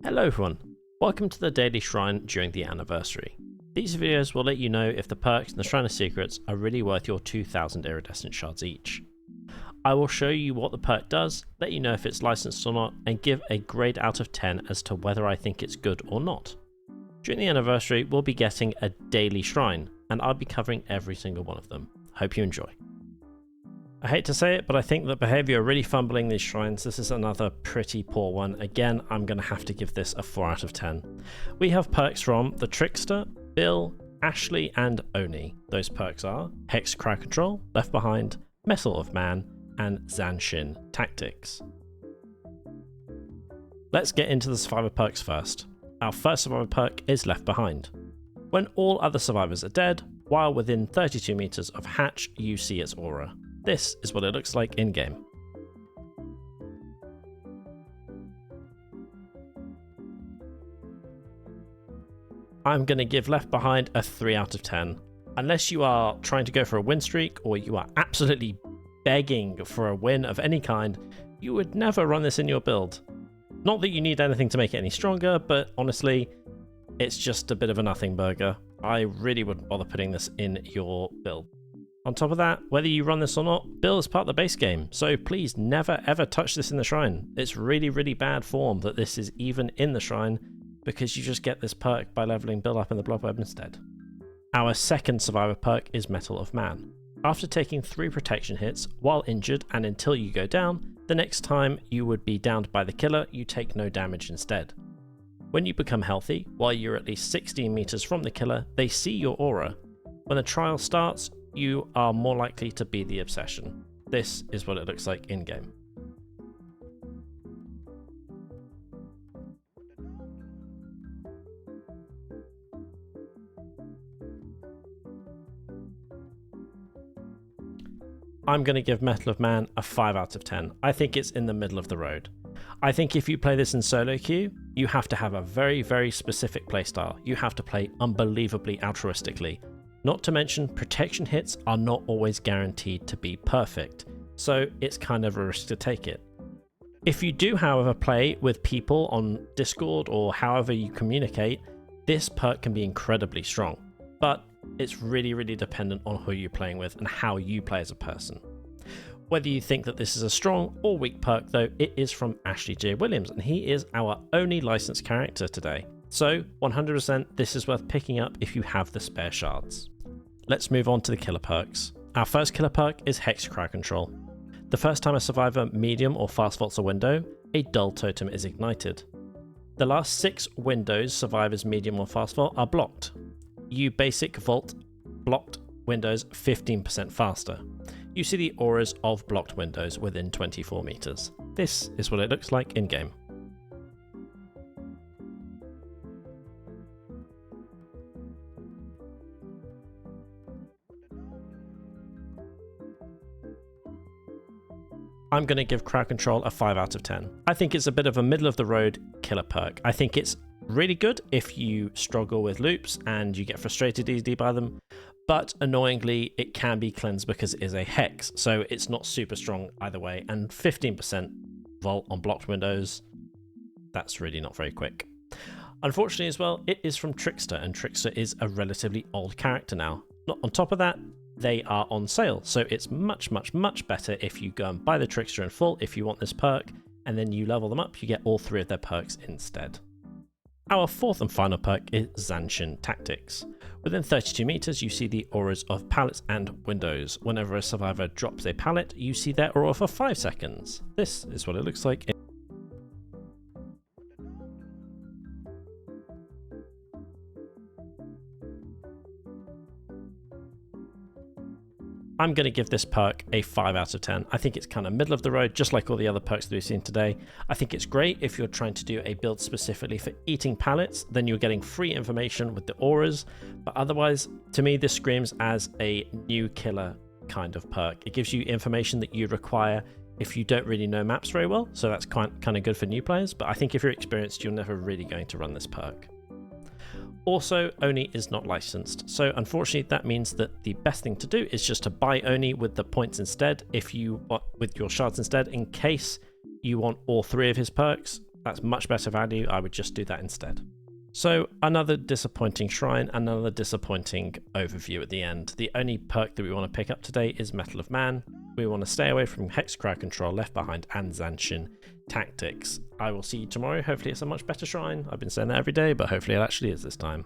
Hello everyone, welcome to the Daily Shrine during the anniversary. These videos will let you know if the perks and the Shrine of Secrets are really worth your 2000 Iridescent Shards each. I will show you what the perk does, let you know if it's licensed or not, and give a grade out of 10 as to whether I think it's good or not. During the anniversary we'll be getting a daily shrine, and I'll be covering every single one of them. Hope you enjoy. I hate to say it, but I think that Behaviour are really fumbling these shrines. This is another pretty poor one. Again, I'm going to have to give this a 4 out of 10. We have perks from the Trickster, Bill, Ashley and Oni. Those perks are Hex Crowd Control, Left Behind, Mettle of Man and Zanshin Tactics. Let's get into the survivor perks first. Our first survivor perk is Left Behind. When all other survivors are dead, while within 32 meters of Hatch, you see its aura. This is what it looks like in-game. I'm going to give Left Behind a 3 out of 10. Unless you are trying to go for a win streak or you are absolutely begging for a win of any kind, you would never run this in your build. Not that you need anything to make it any stronger, but honestly, it's just a bit of a nothing burger. I really wouldn't bother putting this in your build. On top of that, whether you run this or not, Bill is part of the base game, so please never ever touch this in the shrine. It's really bad form that this is even in the shrine, because you just get this perk by leveling Bill up in the blob web instead. Our second survivor perk is Mettle of Man. After taking 3 protection hits while injured and until you go down, the next time you would be downed by the killer, you take no damage instead. When you become healthy, while you're at least 16 meters from the killer, they see your aura. When the trial starts, you are more likely to be the obsession. This is what it looks like in-game. I'm going to give Mettle of Man a 5 out of 10. I think it's in the middle of the road. I think if you play this in solo queue, you have to have a very specific playstyle. You have to play unbelievably altruistically. Not to mention, protection hits are not always guaranteed to be perfect, so it's kind of a risk to take it. If you do, however, play with people on Discord or however you communicate, this perk can be incredibly strong, but it's really dependent on who you're playing with and how you play as a person. Whether you think that this is a strong or weak perk though, it is from Ashley J. Williams, and he is our only licensed character today. So 100% this is worth picking up if you have the spare shards. Let's move on to the killer perks. Our first killer perk is Hex Crowd Control. The first time a survivor medium or fast vaults a window, a dull totem is ignited. The last 6 windows survivors medium or fast vault are blocked. You basic vault blocked windows 15% faster. You see the auras of blocked windows within 24 meters. This is what it looks like in-game. I'm going to give Crowd Control a 5 out of 10. I think it's a bit of a middle of the road killer perk. I think it's really good if you struggle with loops and you get frustrated easily by them, but annoyingly it can be cleansed because it is a hex, so it's not super strong either way, and 15% vault on blocked windows, that's really not very quick. Unfortunately as well, it is from Trickster, and Trickster is a relatively old character now. Not on top of that, they are on sale, so it's much better if you go and buy the Trickster in full if you want this perk, and then you level them up, you get all 3 of their perks instead. Our fourth and final perk is Zanshin Tactics. Within 32 meters, you see the auras of pallets and windows. Whenever a survivor drops a pallet, you see their aura for 5 seconds. This is what it looks like. I'm going to give this perk a 5 out of 10. I think it's kind of middle of the road, just like all the other perks that we've seen today. I think it's great if you're trying to do a build specifically for eating pallets, then you're getting free information with the auras. But otherwise, to me, this screams as a new killer kind of perk. It gives you information that you require if you don't really know maps very well, so that's kind of good for new players. But I think if you're experienced, you're never really going to run this perk. Also, Oni is not licensed, so unfortunately that means that the best thing to do is just to buy Oni with the points instead, if you want with your shards instead, in case you want all 3 of his perks. That's much better value. I would just do that instead. So another disappointing shrine, another disappointing overview at the end. The only perk that we want to pick up today is Mettle of Man. We want to stay away from Hex Crowd Control, Left Behind, and Zanshin Tactics. I will see you tomorrow. Hopefully it's a much better shrine. I've been saying that every day, but hopefully it actually is this time.